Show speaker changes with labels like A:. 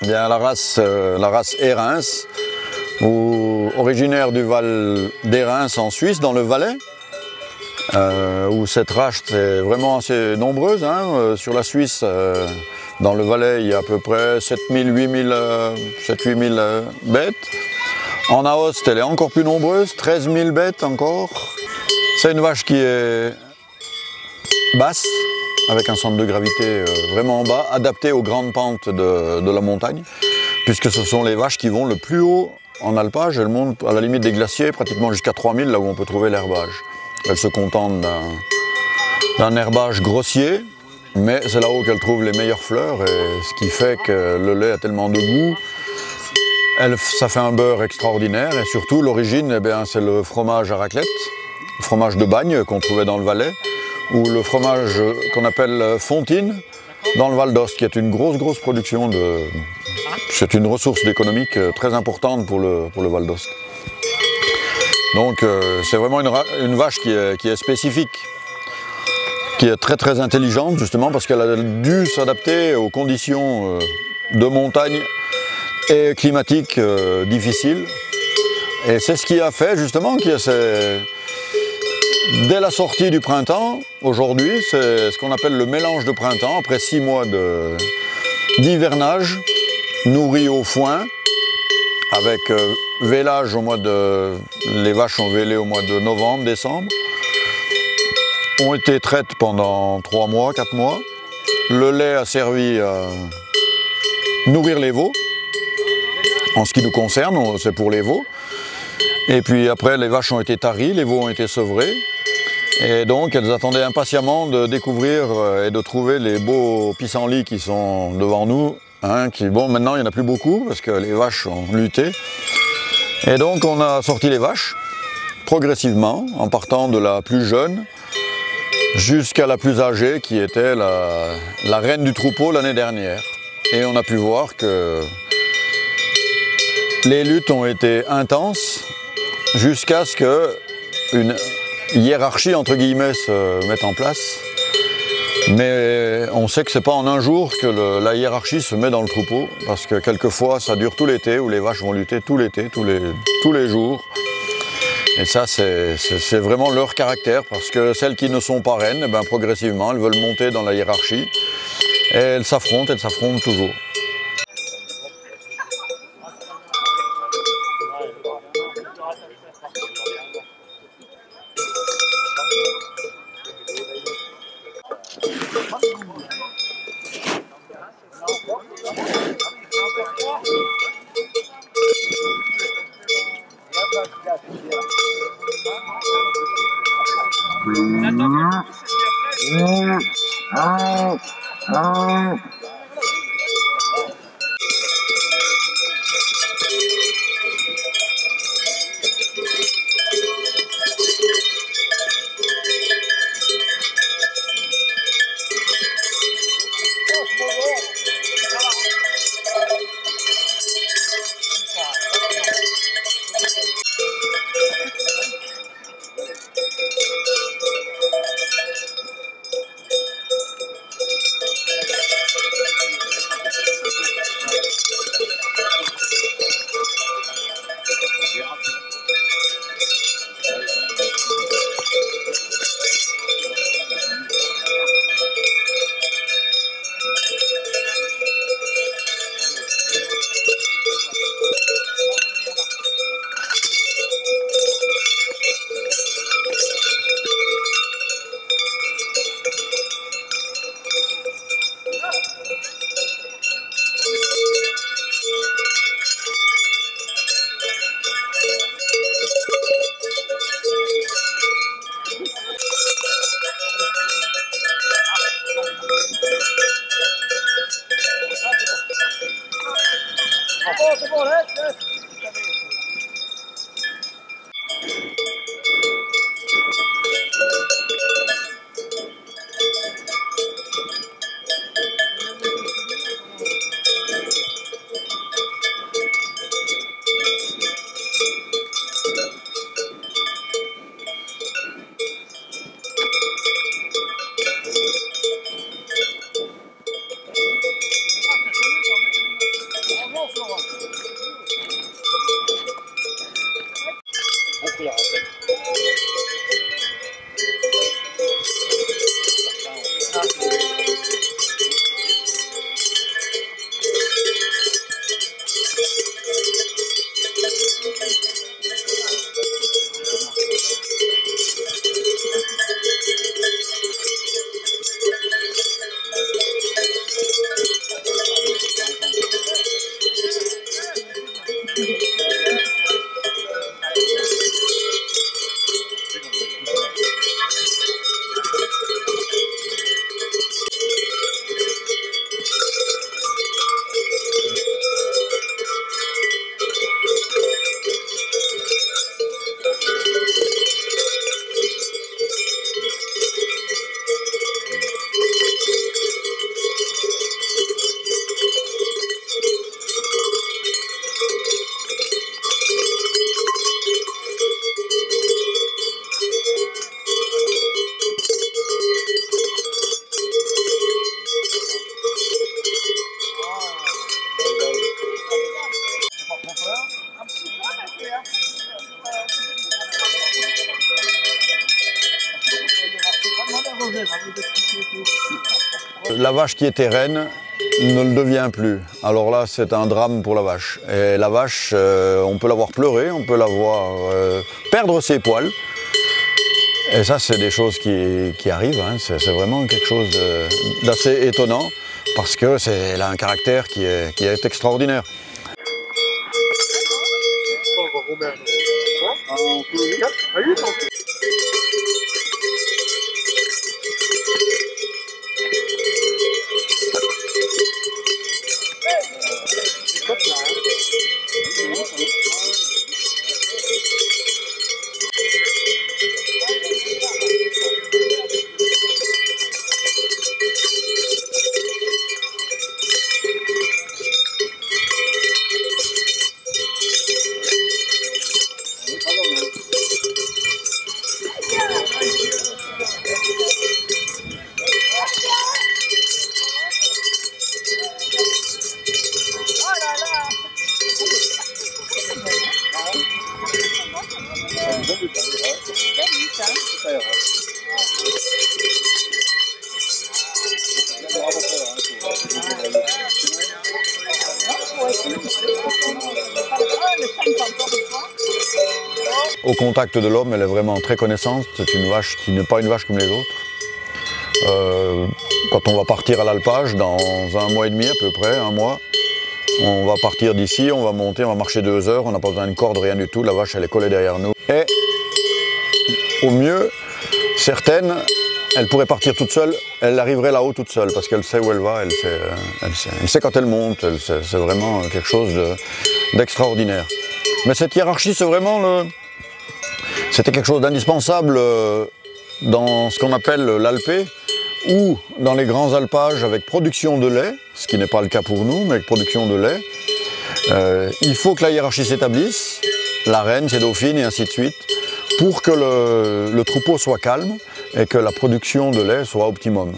A: Bien, la race Érins, originaire du Val d'Érins en Suisse, dans le Valais, où cette race est vraiment assez nombreuse. Hein. Sur la Suisse, dans le Valais, il y a à peu près 7 000 bêtes. En Aoste, elle est encore plus nombreuse, 13 000 bêtes encore. C'est une vache qui est basse, avec un centre de gravité vraiment bas, adapté aux grandes pentes de la montagne, puisque ce sont les vaches qui vont le plus haut en alpage. Elles montent à la limite des glaciers, pratiquement jusqu'à 3000, là où on peut trouver l'herbage. Elles se contentent d'un herbage grossier, mais c'est là-haut qu'elles trouvent les meilleures fleurs, et ce qui fait que le lait a tellement de goût. Ça fait un beurre extraordinaire, et surtout l'origine, c'est le fromage à raclette, le fromage de Bagne qu'on trouvait dans le Valais, ou le fromage qu'on appelle Fontine dans le Val d'Ost, qui est une grosse production de... C'est une ressource économique très importante pour le Val d'Ost. Donc c'est vraiment une vache qui est spécifique, qui est très intelligente justement parce qu'elle a dû s'adapter aux conditions de montagne et climatiques difficiles. Et c'est ce qui a fait justement dès la sortie du printemps, aujourd'hui, c'est ce qu'on appelle le mélange de printemps, après 6 mois d'hivernage, nourri au foin, avec vélage les vaches ont vélé au mois de novembre, décembre, ont été traites pendant 3 mois, 4 mois. Le lait a servi à nourrir les veaux, en ce qui nous concerne, c'est pour les veaux. Et puis après, les vaches ont été taries, les veaux ont été sevrés. Et donc, elles attendaient impatiemment de découvrir et de trouver les beaux pissenlits qui sont devant nous. Hein, maintenant, il n'y en a plus beaucoup parce que les vaches ont lutté. Et donc, on a sorti les vaches progressivement, en partant de la plus jeune jusqu'à la plus âgée, qui était la reine du troupeau l'année dernière. Et on a pu voir que les luttes ont été intenses, jusqu'à ce qu'une hiérarchie entre guillemets se mette en place. Mais on sait que ce n'est pas en un jour que la hiérarchie se met dans le troupeau, parce que quelquefois ça dure tout l'été, où les vaches vont lutter tout l'été, tous les jours. Et ça c'est vraiment leur caractère, parce que celles qui ne sont pas reines, progressivement elles veulent monter dans la hiérarchie, et elles s'affrontent toujours. La vache qui était reine ne le devient plus. Alors là, c'est un drame pour la vache. Et la vache, on peut la voir pleurer, on peut la voir perdre ses poils. Et ça, c'est des choses qui arrivent. Hein. C'est vraiment quelque chose d'assez étonnant parce qu'elle a un caractère qui est extraordinaire. Au contact de l'homme, elle est vraiment très connaissante. C'est une vache qui n'est pas une vache comme les autres. Quand on va partir à l'alpage, dans 1 mois et demi à peu près, 1 mois, on va partir d'ici, on va monter, on va marcher 2 heures, on n'a pas besoin d'une corde, rien du tout. La vache, elle est collée derrière nous. Et au mieux, certaines, elle pourrait partir toute seule, elle arriverait là-haut toute seule parce qu'elle sait où elle va, elle sait quand elle monte, c'est vraiment quelque chose d'extraordinaire. Mais cette hiérarchie, c'était quelque chose d'indispensable dans ce qu'on appelle l'alpé ou dans les grands alpages avec production de lait, ce qui n'est pas le cas pour nous, mais avec production de lait. Il faut que la hiérarchie s'établisse, la reine, ses dauphines et ainsi de suite, pour que le troupeau soit calme et que la production de lait soit optimum.